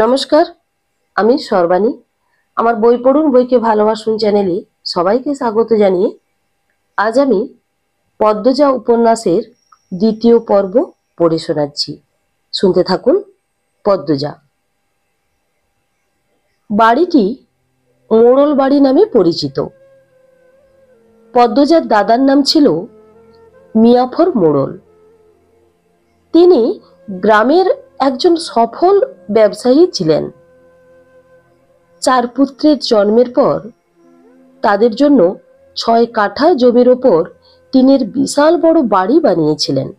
নমস্কার, আমি সর্বাণী। আমার বই পড়ুন বইকে ভালোবাসুন চ্যানেলে সবাইকে স্বাগত জানিয়ে আজ আমি পদ্মজা উপন্যাসের দ্বিতীয় পর্ব পড়ে শোনাচ্ছি। শুনতে থাকুন। পদ্মজা। বাড়িটি মোড়ল বাড়ি নামে পরিচিত। পদ্মজার দাদার নাম ছিল মিয়াফর মোড়ল। তিনি গ্রামের একজন সফল ব্যবসায়ী ছিলেন। 4 পুত্রের জন্মের পর তাদের জন্য 6 কাঠা জমির ওপর টিনের বিশাল বড় বাড়ি বানিয়েছিলেন।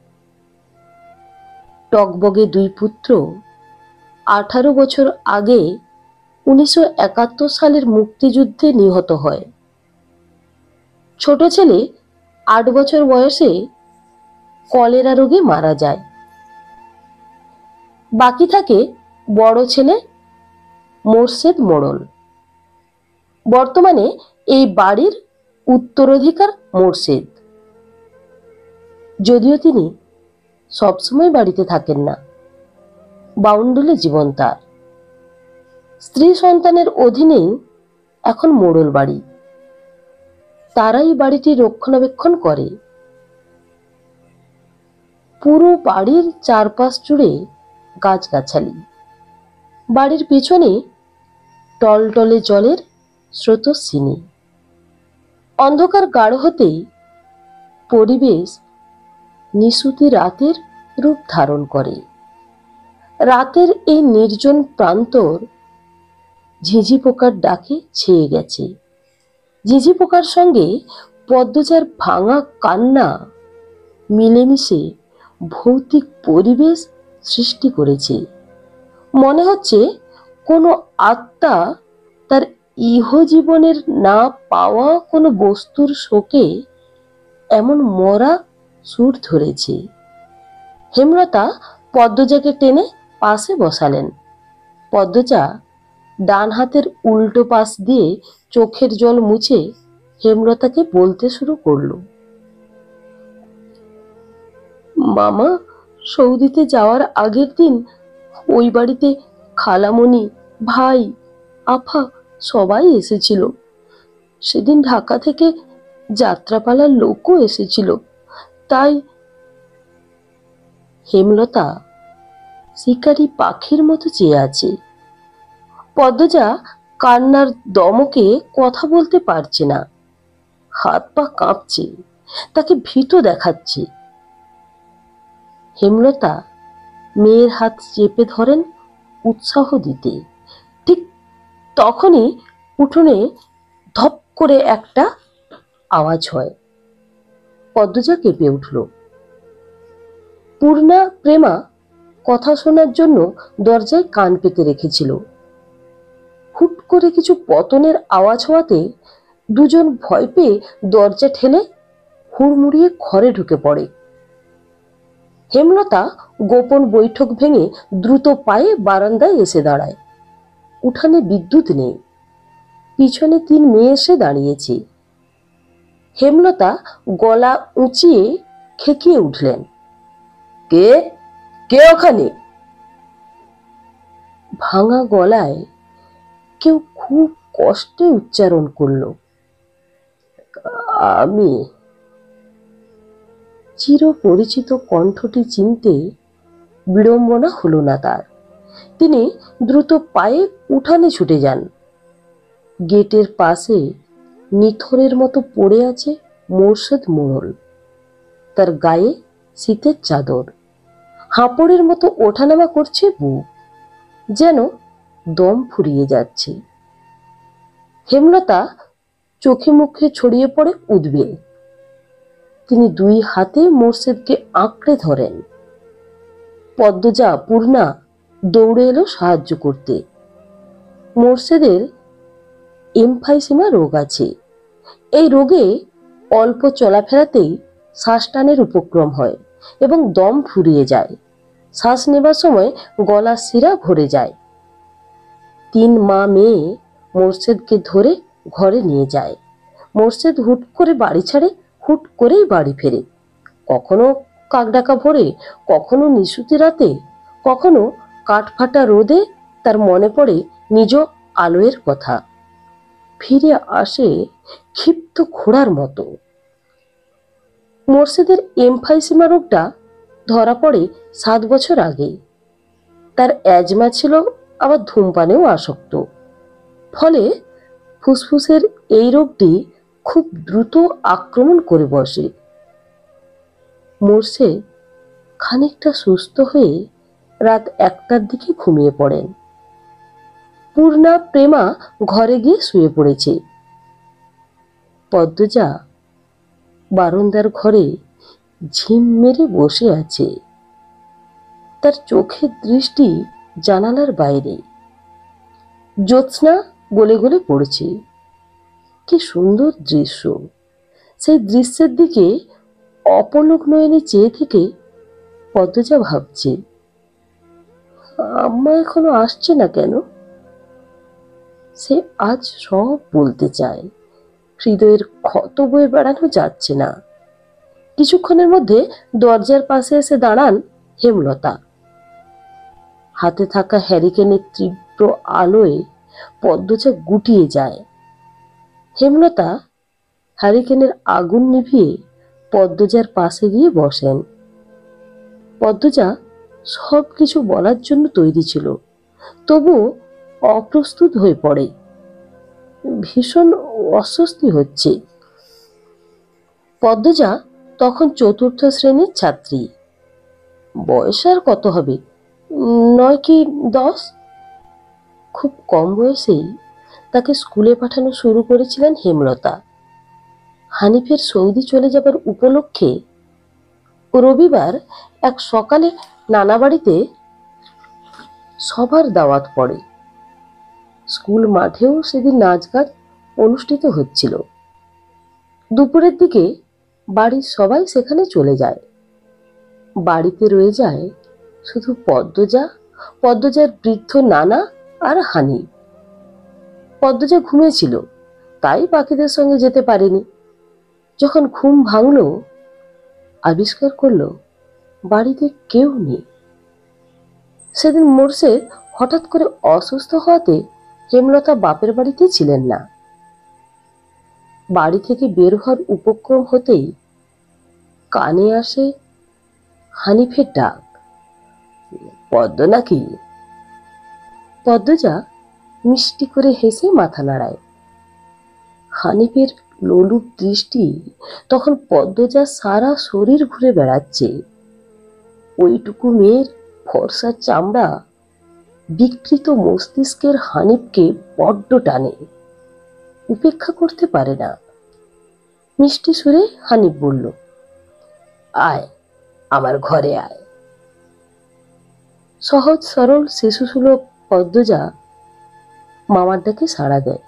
টগবগে 2 পুত্র 18 বছর আগে 1971 সালের মুক্তিযুদ্ধে নিহত হয়। ছোট ছেলে 8 বছর বয়সে কলেরা রোগে মারা যায়। বাকি থাকে বড় ছেলে মোর্শেদ মোড়ল। বর্তমানে এই বাড়ির উত্তরাধিকার মোর্শেদ, যদিও তিনি সবসময় বাড়িতে থাকেন না। বাউন্ডুলে জীবন তার। স্ত্রী সন্তানের অধীনেই এখন মোড়ল বাড়ি। তারাই বাড়িটি রক্ষণাবেক্ষণ করে। পুরো বাড়ির চারপাশ জুড়ে গাছগাছালি। বাড়ির পিছনে টলটলে জলের স্রোতস্বিনী। অন্ধকার গাঢ় হতেই পরিবেশ নিশুতি রাতের রূপ ধারণ করে। রাতের এই নির্জন প্রান্তর ঝিঝি পোকার ডাকে ছেয়ে গেছে। ঝিঝি পোকার সঙ্গে পদ্মজার ভাঙা কান্না মিলেমিশে ভৌতিক পরিবেশ সৃষ্টি করেছে। মনে হচ্ছে কোনো আত্মা তার ইহজীবনের না পাওয়া কোনো বস্তুর শোকে এমন মরা সুর ধরেছে। হেমলতা পদ্মজাকে টেনে পাশে বসালেন। পদ্মজা ডান হাতের উল্টো পাশ দিয়ে চোখের জল মুছে হেমলতাকে বলতে শুরু করল। মামা সৌদিতে যাওয়ার আগের দিন ওই বাড়িতে খালামণি, ভাই, আফা সবাই এসেছিল। সেদিন ঢাকা থেকে যাত্রাপালার লোকও এসেছিল। তাই হেমলতা শিকারী পাখির মতো চেয়ে আছে। পদ্মজা কান্নার দমকে কথা বলতে পারছে না। হাত পা কাঁপছে, তাকে ভীত দেখাচ্ছে। হেমলতা মেয়ের হাত চেপে ধরেন উৎসাহ দিতে। ঠিক তখনই উঠোনে ধপ করে একটা আওয়াজ হয়। পদ্মজা কেঁপে উঠল। পূর্ণা প্রেমা কথা শোনার জন্য দরজায় কান পেতে রেখেছিল। হুট করে কিছু পতনের আওয়াজ হওয়াতে দুজন ভয় পেয়ে দরজা ঠেলে হুড়মুড়িয়ে ঘরে ঢুকে পড়ে। হেমলতা গোপন বৈঠক ভেঙে দ্রুত পায়ে বারান্দায় এসে দাঁড়ায়। উঠানে বিদ্যুৎ নেই। পিছনে 3 মেয়ে এসে দাঁড়িয়েছে। হেমলতা গলা উঁচিয়ে খেকিয়ে উঠলেন, কে কে ওখানে? ভাঙা গলায় কেউ খুব কষ্টে উচ্চারণ করল, আমি। চিরপরিচিত কণ্ঠটি চিনতে বিড়ম্বনা হলো না তার। তিনি দ্রুত পায়ে উঠানে ছুটে যান। গেটের পাশে নিথরের মতো পড়ে আছে মোর্শেদ মোড়ল। তার গায়ে শীতের চাদর। হাঁপড়ের মতো ওঠানামা করছে বুক, যেন দম ফুরিয়ে যাচ্ছে। হেমলতা চোখে মুখে ছড়িয়ে পড়ে উদ্বেগ। তিনি 2 হাতে মোর্শেদকে আঁকড়ে ধরেন। পদ্মজা, পূর্ণা দৌড়ে এলো সাহায্য করতে। মোর্শেদের এমফাইসিমা রোগ আছে। এই রোগে অল্প চলাফেরাতেই শ্বাসটানের উপক্রম হয় এবং দম ফুরিয়ে যায়। শ্বাস নেবার সময় গলার শিরা ভরে যায়। 3 মা মেয়ে মোর্শেদকে ধরে ঘরে নিয়ে যায়। মোর্শেদ হুট করে বাড়ি ছাড়ে, হুট করেই বাড়ি ফেরে। কখনো কাকডাকা ভোরে, কখনো নিশুতি রাতে, কখনো কাঠফাটা রোদে তার মনে পড়ে নিজ আলোয়ের কথা। ফিরে আসে ক্ষিপ্ত ঘোড়ার মতো। মোর্শেদের এমফাইসিমা রোগটা ধরা পড়ে 7 বছর আগে। তার অ্যাজমা ছিল, আবার ধূমপানেও আসক্ত। ফলে ফুসফুসের এই রোগটি খুব দ্রুত আক্রমণ করে বসে। মোর্শেদ খানিকটা সুস্থ হয়ে রাত 1টার দিকে ঘুমিয়ে পড়েন। পূর্ণা প্রেমা ঘরে গিয়ে শুয়ে পড়েছে। পদ্মজা বারান্দার ঘরে ঝিম মেরে বসে আছে। তার চোখের দৃষ্টি জানালার বাইরে। জ্যোৎস্না গলে গলে পড়ছে। কি সুন্দর দৃশ্য! সেই দৃশ্যের দিকে অপলক নয়নে চেয়ে থেকে পদ্মজা ভাবছে, আম্মা এখনো আসছে না কেন? সে আজ সব বলতে চায়, হৃদয়ের ক্ষত বয়ে বেড়ানো যাচ্ছে না। কিছুক্ষণের মধ্যে দরজার পাশে এসে দাঁড়ান হেমলতা। হাতে থাকা হ্যারিকেনের তীব্র আলোয় পদ্মজা গুটিয়ে যায়। হেমলতা হ্যারিকেনের আগুন নিভিয়ে পদ্মজার পাশে গিয়ে বসেন। পদ্মজা সব কিছু বলার জন্য তৈরি ছিল, তবুও অপ্রস্তুত হয়ে পড়ে। ভীষণ অস্বস্তি হচ্ছে। পদ্মজা তখন 4র্থ শ্রেণীর ছাত্রী। বয়স আর কত হবে, 9 কি 10। খুব কম বয়সেই তাকে স্কুলে পাঠানো শুরু করেছিলেন হেমলতা। হানিফের সৌদি চলে যাবার উপলক্ষে রবিবার এক সকালে নানা বাড়িতে সবার দাওয়াত পড়ে। স্কুল মাঠেও সেদিন নাচ গান অনুষ্ঠিত হচ্ছিল। দুপুরের দিকে বাড়ির সবাই সেখানে চলে যায়। বাড়িতে রয়ে যায় শুধু পদ্মজা, পদ্মজার বৃদ্ধ নানা আর হানি। পদ্মজা ঘুমিয়েছিল, তাই বাকিদের সঙ্গে যেতে পারেনি। যখন ঘুম ভাঙল, আবিষ্কার করলো বাড়িতে কেউ নেই। সেদিন মোর্শেদ হঠাৎ করে অসুস্থ হওয়াতে হেমলতা বাপের বাড়িতে ছিলেন না। বাড়ি থেকে বের হওয়ার উপক্রম হতেই কানে আসে হানিফের ডাক, পদ্ম নাকি? পদ্মজা মিষ্টি করে হেসে মাথা নাড়ায়। হানিফের লোলুপ দৃষ্টি তখন পদ্মজা সারা শরীর ঘুরে বেড়াচ্ছে। ওইটুকু মেয়ের ফর্সা চামড়া বিকৃত মস্তিষ্কের হানিফকে বড্ড টানে, উপেক্ষা করতে পারে না। মিষ্টি সুরে হানিফ বলল, আয়, আমার ঘরে আয়। সহজ সরল শিশুসুলভ পদ্মজা মামার ডাকে সাড়া দেয়।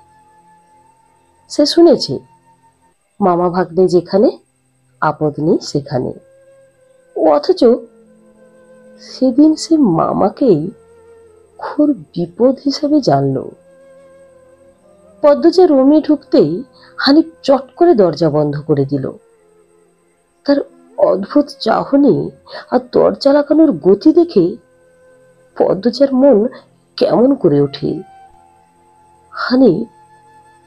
সে শুনেছে মামা ভাগ্নে যেখানে, আপদ নেই সেখানে। অথচ সেদিন সে মামাকেই ঘোর বিপদ হিসাবে জানল। পদ্মজা রুমে ঢুকতেই হানিফ চট করে দরজা বন্ধ করে দিল। তার অদ্ভুত চাহনি আর দরজা লাগানোর গতি দেখে পদ্মজার মন কেমন করে ওঠে। হানিফ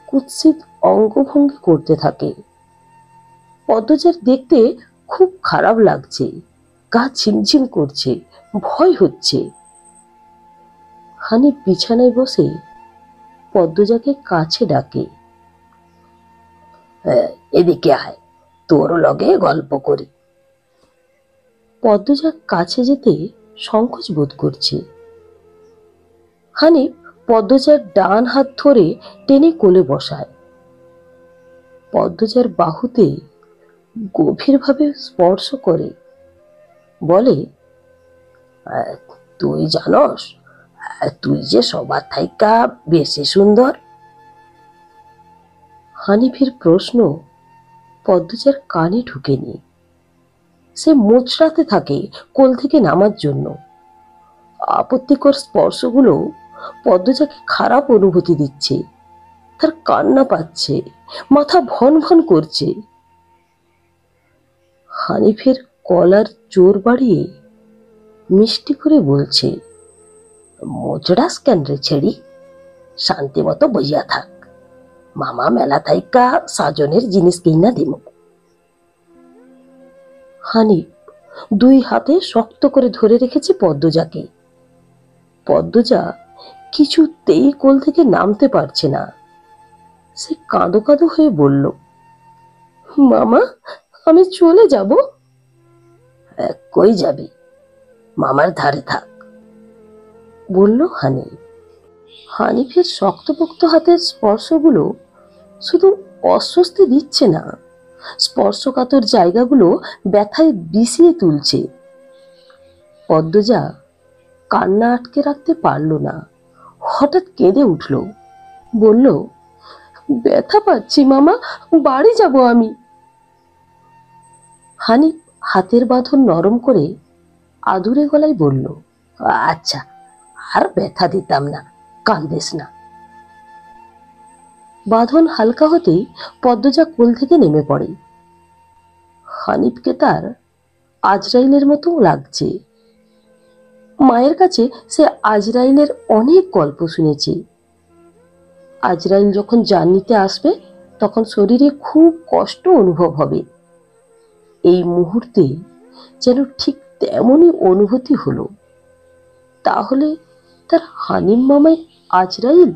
কুৎসিত অঙ্গভঙ্গি করতে থাকে। পদ্মজার দেখতে খুব খারাপ লাগছে, গা ঝিমঝিম করছে, ভয় হচ্ছে। হানিফ বিছানায় বসে পদ্মজাকে কাছে ডাকে, এদিকে আয়, তোর লগে গল্প করি। পদ্মজা কাছে যেতে সংকোচ বোধ করছে। হানিফ পদ্মজার ডান হাত ধরে টেনে কোলে বসায়। পদ্মজার বাহুতে গভীরভাবে স্পর্শ করে বলে, তুই জানস তুই যে সবার থাইকা বেশি সুন্দর। হানিফের প্রশ্ন পদ্মজার কানে ঢুকেনি। সে মোচড়াতে থাকে কোল থেকে নামার জন্য। আপত্তিকর স্পর্শগুলো পদ্মজাকে খারাপ অনুভূতি দিচ্ছে। তার কান্না পাচ্ছে, মাথা ভন ভন করছে। হানিফের কলার জোর বাড়িয়ে মিষ্টি করে বলছে, মোচড়াস কেন রে ছেড়ি, শান্তি মতো বইয়া থাক, মামা মেলা থাইকা সাজনের জিনিস কিনা দিব। হানিফ দুই হাতে শক্ত করে ধরে রেখেছে পদ্মজাকে। পদ্মজা কিছুতেই কোল থেকে নামতে পারছে না। সে কাঁদো কাঁদো হয়ে বলল, মামা আমি চলে যাব। কই যাবি, মামার ধারে থাক, বলল হানিফ। হানিফের শক্তপোক্ত হাতের স্পর্শগুলো শুধু অস্বস্তি দিচ্ছে না, স্পর্শকাতর জায়গাগুলো ব্যথায় বিষিয়ে তুলছে। পদ্মজা কান্না আটকে রাখতে পারল না, হঠাৎ কেঁদে উঠল, বলল, ব্যথা পাচ্ছি মামা, বাড়ি যাব আমি। হানিফ হাতের বাঁধন নরম করে আদুরে গলায় বলল, আচ্ছা আর ব্যথা দিতাম না, কান্দিস না। বাঁধন হালকা হতেই পদ্মজা কোল থেকে নেমে পড়ে। হানিফকে তার আজরাইলের মতো লাগছে। মায়ের কাছে সে আজরাইলের অনেক গল্প শুনেছে। আজরাইল যখন জান নিতে আসবে তখন শরীরে খুব কষ্ট অনুভব হবে। এই মুহূর্তে যেন ঠিক তেমনই অনুভূতি হলো। তাহলে তার হানিফ মামাই আজরাইল?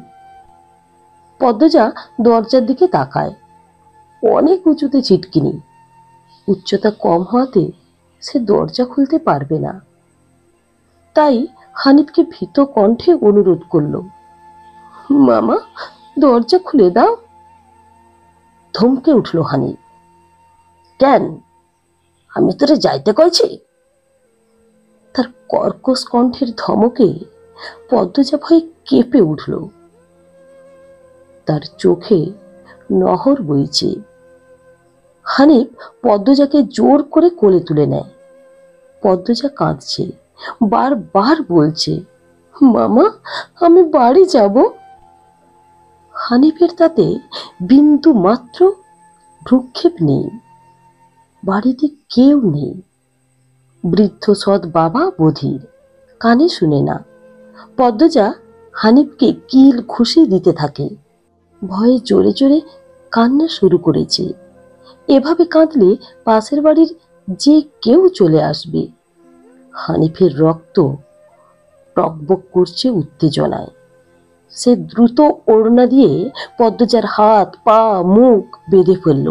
পদ্মজা দরজার দিকে তাকায়। অনেক উঁচুতে ছিটকিনি, উচ্চতা কম হওয়াতে সে দরজা খুলতে পারবে না। তাই হানিফকে ভীত কণ্ঠে অনুরোধ করল, মামা দরজা খুলে দাও। ধমকে উঠল হানিফ, কেন, আমি তোরে যাইতে কইছি? তার কর্কশ কণ্ঠের ধমকে পদ্মজা ভয়ে কেঁপে উঠল। তার চোখে নহর বইছে। হানিফ পদ্মজাকে জোর করে কোলে তুলে নেয়। পদ্মজা কাঁদছে, বারবার বলছে, মামা আমি বাড়ি যাব। হানিফের তাতে বিন্দু মাত্র ভ্রুক্ষেপ নেই। বাড়িতে কেউ নেই। বৃদ্ধ সৎ বাবা বধির, কানে শুনে না। পদ্মজা হানিফকে কিল ঘুষি দিতে থাকে। ভয়ে জোরে জোরে কান্না শুরু করেছে। এভাবে কাঁদলে পাশের বাড়ির যে কেউ চলে আসবে। হানিফের রক্ত টকবক করছে উত্তেজনায়। সে দ্রুত ওড়না দিয়ে পদ্মজার হাত পা মুখ বেঁধে ফেলল।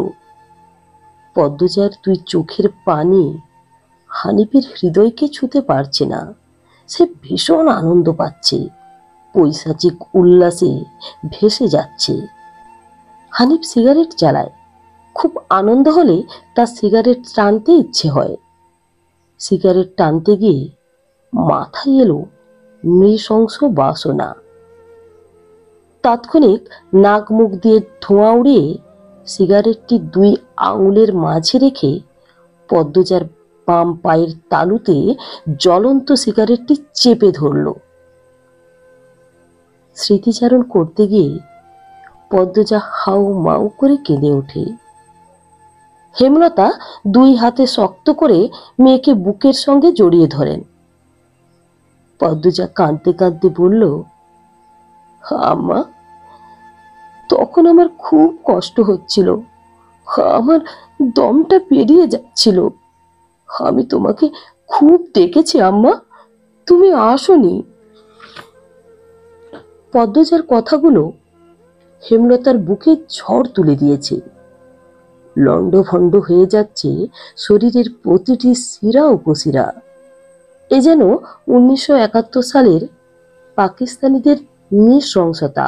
পদ্মজার দুই চোখের পানি হানিফের হৃদয়কে ছুঁতে পারছে না। সে ভীষণ আনন্দ পাচ্ছে, পৈশাচিক উল্লাসে ভেসে যাচ্ছে। হানিফ সিগারেট জ্বালায়। খুব আনন্দ হলে তার সিগারেট টানতে ইচ্ছে হয়। সিগারেট টানতে গিয়ে মাথায় এলো নৃশংস বাসনা। তাৎক্ষণিক নাক মুখ দিয়ে ধোঁয়া উড়িয়ে সিগারেটটি দুই আঙুলের মাঝে রেখে পদ্মজার বাম পায়ের তালুতে জ্বলন্ত সিগারেটটি চেপে ধরল। স্মৃতিচারণ করতে গিয়ে পদ্মজা হাউ মাউ করে কেঁদে ওঠে। হেমলতা দুই হাতে শক্ত করে মেয়েকে বুকের সঙ্গে জড়িয়ে ধরেন। পদ্মজা কাঁদতে কাঁদতে বলল, আম্মা তখন আমার খুব কষ্ট হচ্ছিল, আমার দমটা পেরিয়ে যাচ্ছিল। আমি তোমাকে খুব ডেকেছি আম্মা, তুমি আসোনি। পদ্মজার কথাগুলো হেমলতার বুকে ঝড় তুলে দিয়েছে। লণ্ডভণ্ড হয়ে যাচ্ছে শরীরের প্রতিটি শিরা উপশিরা। এ যেন 1971 সালের পাকিস্তানিদের নৃশংসতা।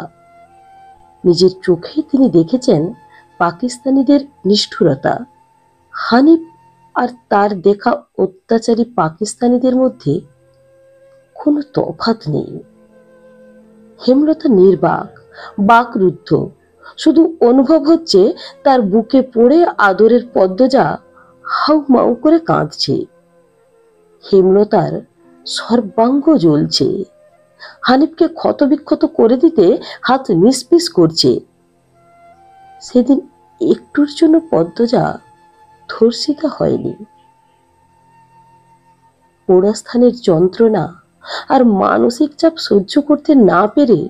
নিজের চোখে তিনি দেখেছেন পাকিস্তানিদের নিষ্ঠুরতা। হানিফ আর তার দেখা অত্যাচারী পাকিস্তানিদের মধ্যে কোনো তফাৎ নেই। হেমলতা নির্বাক, বাকরুদ্ধ। শুধু অনুভব হচ্ছে তার বুকে পড়ে আদরের পদ্মজা হাউ মাউ করে কাঁদছে। হেমলতার সর্বাঙ্গ জ্বলছে। হানিফকে ক্ষতবিক্ষত করে দিতে হাত নিষ্পিস করছে। সেদিন একটুর জন্য পদ্মজা ধর্ষিতা হয়নি। পোড়াস্থানের যন্ত্রণা আর মানসিক চাপ সহ্য করতে না পেরে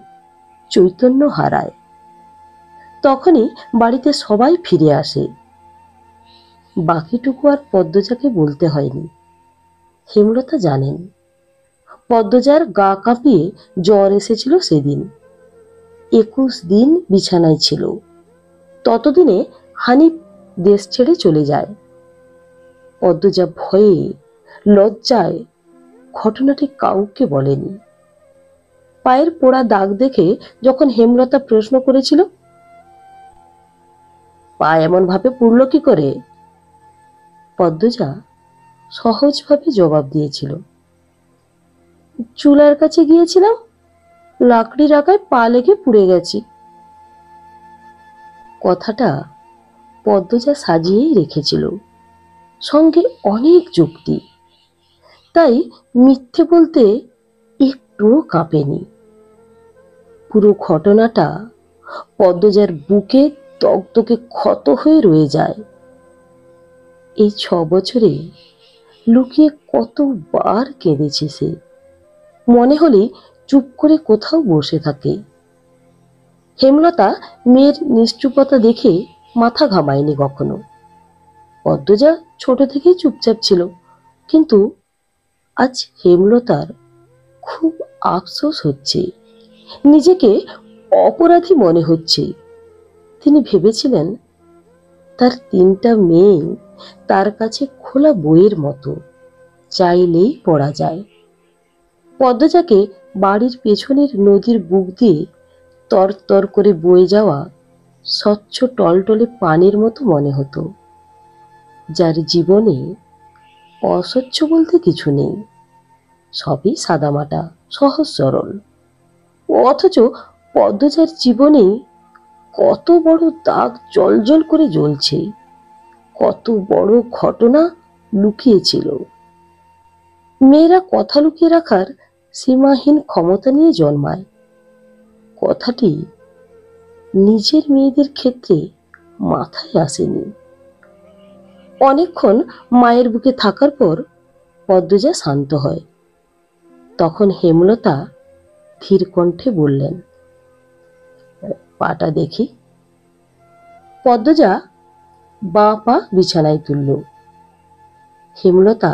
চৈতন্য হারায়। তখনই বাড়িতে সবাই ফিরে আসে। বাকিটুকু আর পদ্মজাকে বলতে হয়নি। হেমলতা জানেন পদ্মজার গা কাঁপিয়ে জ্বর এসেছিল সেদিন। 21 দিন বিছানায় ছিল। ততদিনে হানিফ দেশ ছেড়ে চলে যায়। পদ্মজা ভয়ে লজ্জায় ঘটনাটি কাউকে বলেনি। পায়ের পোড়া দাগ দেখে যখন হেমলতা প্রশ্ন করেছিল, পা এমন ভাবে পুড়ল কি করে, পদ্মজা সহজভাবে জবাব দিয়েছিল, চুলার কাছে গিয়েছিলাম, লাকড়ি রাখায় পা লেগে পুড়ে গেছি। কথাটা পদ্মজা সাজিয়েই রেখেছিল, সঙ্গে অনেক যুক্তি। তাই মিথ্যে বলতে একটুও কাঁপেনি। পুরো ঘটনাটা পদ্মজার বুকে দগদগে ক্ষত হয়ে রয়ে যায়। এই 6 বছরে লুকিয়ে কতবার কেঁদেছে সে। মনে হলে চুপ করে কোথাও বসে থাকে। হেমলতা মেয়ের নিশ্চুপতা দেখে মাথা ঘামায়নি কখনো। পদ্মজা ছোট থেকেই চুপচাপ ছিল, কিন্তু আজ হেমলতার খুব আফসোস হচ্ছে, নিজেকে অপরাধী মনে হচ্ছে। তিনি ভেবেছিলেন তার 3টা মেয়ে তার কাছে খোলা বইয়ের মতো, চাইলেই পড়া যায়। পদ্মজাকে বাড়ির পেছনের নদীর বুক দিয়ে তর তর করে বয়ে যাওয়া স্বচ্ছ টলটলে পানির মতো মনে হতো, যার জীবনে অস্বচ্ছ বলতে কিছু নেই, সবই সাদামাটা সহজ সরল। অথচ পদ্মজার জীবনে কত বড় দাগ জ্বলজ্বল করে জ্বলছে, কত বড় ঘটনা লুকিয়েছিল। মেয়েরা কথা লুকিয়ে রাখার সীমাহীন ক্ষমতা নিয়ে জন্মায়। কথাটি নিজের মেয়েদের ক্ষেত্রে মাথায় আসেনি। অনেকক্ষণ মায়ের বুকে থাকার পর পদ্মজা শান্ত হয়। তখন হেমলতা ধীর কণ্ঠে বললেন, পাটা দেখি। পদ্মজা বাঁ পা বিছানায় তুলল। হেমলতা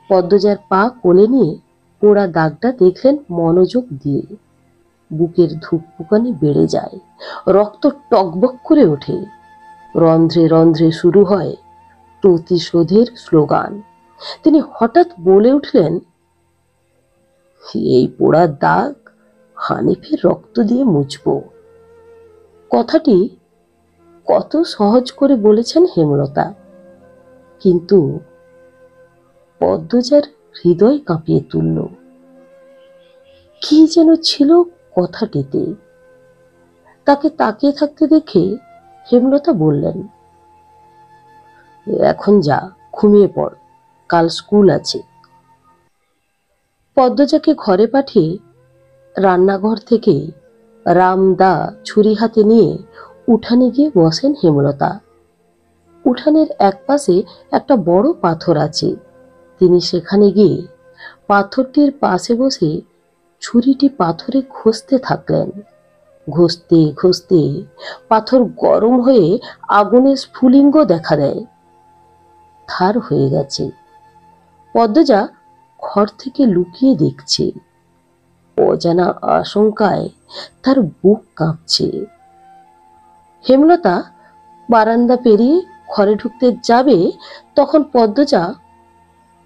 পদ্মজার পা কোলে নিয়ে পোড়া দাগটা দেখলেন মনোযোগ দিয়ে। বুকের ধুকপুকানি বেড়ে যায়, রক্ত টকবক করে ওঠে। রন্ধ্রে রন্ধ্রে শুরু হয় প্রতিশোধের স্লোগান। তিনি হঠাৎ বলে উঠলেন, এই পোড়া দাগ হানিফের রক্ত দিয়ে মুছব। কথাটি কত সহজ করে বলেছেন হেমলতা, কিন্তু পদ্মজার হৃদয় কাঁপিয়ে তুলল। কি যেন ছিল কথাটিতে। তাকে তাকিয়ে থাকতে দেখে হেমলতা বললেন, এখন যা, ঘুমিয়ে পড়, কাল স্কুল আছে। পদ্মজাকে ঘরে পাঠিয়ে রান্নাঘর থেকে রামদা ছুরি হাতে নিয়ে উঠানে গিয়ে বসেন হেমলতা। উঠানের এক পাশে একটা বড় পাথর আছে। তিনি সেখানে গিয়ে পাথরটির পাশে বসে ছুরিটি পাথরে ঘষতে থাকলেন। ঘষতে ঘষতে পাথর গরম হয়ে আগুনের স্ফুলিঙ্গ দেখা দেয়। ধার হয়ে গেছে। পদ্মজা ঘর থেকে লুকিয়ে দেখছে। অজানা আশঙ্কায় তার বুক কাঁপছে। হেমলতা বারান্দা পেরিয়ে ঘরে ঢুকতে যাবে, তখন পদ্মজা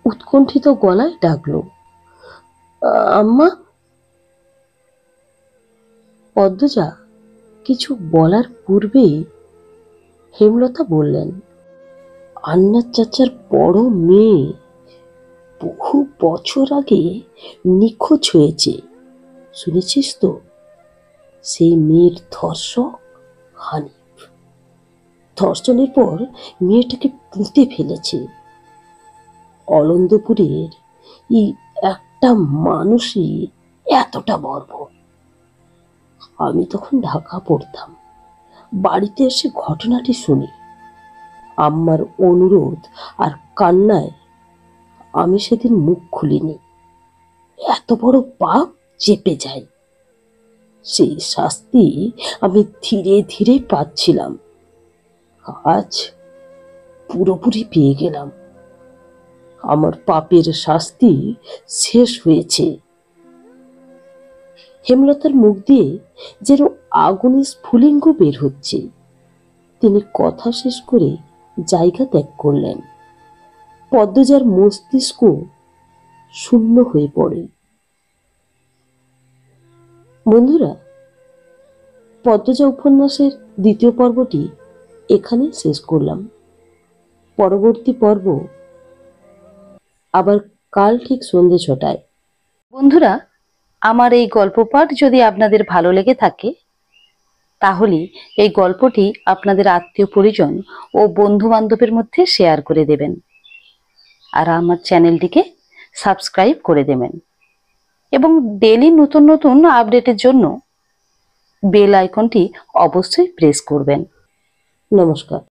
উৎকণ্ঠিত গলায় ডাকল, আম্মা। পদ্মজা কিছু বলার পূর্বেই হেমলতা বললেন, আন্নার চাচার বড় মেয়ে বহু বছর আগে নিখোঁজ হয়েছে, শুনেছিস তো? সেই মেয়ের ধর্ষক হানিফ। ধর্ষণের পর মেয়েটাকে পুঁতে ফেলেছে। অলন্দপুরের এই একটা মানুষই এতটা বর্বর। আমি তখন ঢাকা পড়তাম। বাড়িতে এসে ঘটনাটি শুনি। আম্মার অনুরোধ আর কান্নায় আমি সেদিন মুখ খুলিনি। এত বড় পাপ চেপে যায়। সেই শাস্তি আমি ধীরে ধীরে পাচ্ছিলাম। আজ পুরোপুরি পেয়ে গেলাম। আমার পাপের শাস্তি শেষ হয়েছে। হেমলতার মুখ দিয়ে যেন আগুনের স্ফুলিঙ্গ বের হচ্ছে। তিনি কথা শেষ করে জায়গা ত্যাগ করলেন। পদ্মজার মস্তিষ্ক শূন্য হয়ে পড়ে। বন্ধুরা, পদ্মজা উপন্যাসের দ্বিতীয় পর্বটি এখানে শেষ করলাম। পরবর্তী পর্ব আবার কাল ঠিক সন্ধ্যে ৬টায়। বন্ধুরা, আমার এই গল্প পাঠ যদি আপনাদের ভালো লেগে থাকে তাহলে এই গল্পটি আপনাদের আত্মীয় পরিজন ও বন্ধু বান্ধবের মধ্যে শেয়ার করে দেবেন, আর আমার চ্যানেলটিকে সাবস্ক্রাইব করে দেবেন এবং ডেইলি নতুন নতুন আপডেটের জন্য বেল আইকনটি অবশ্যই প্রেস করবেন। নমস্কার।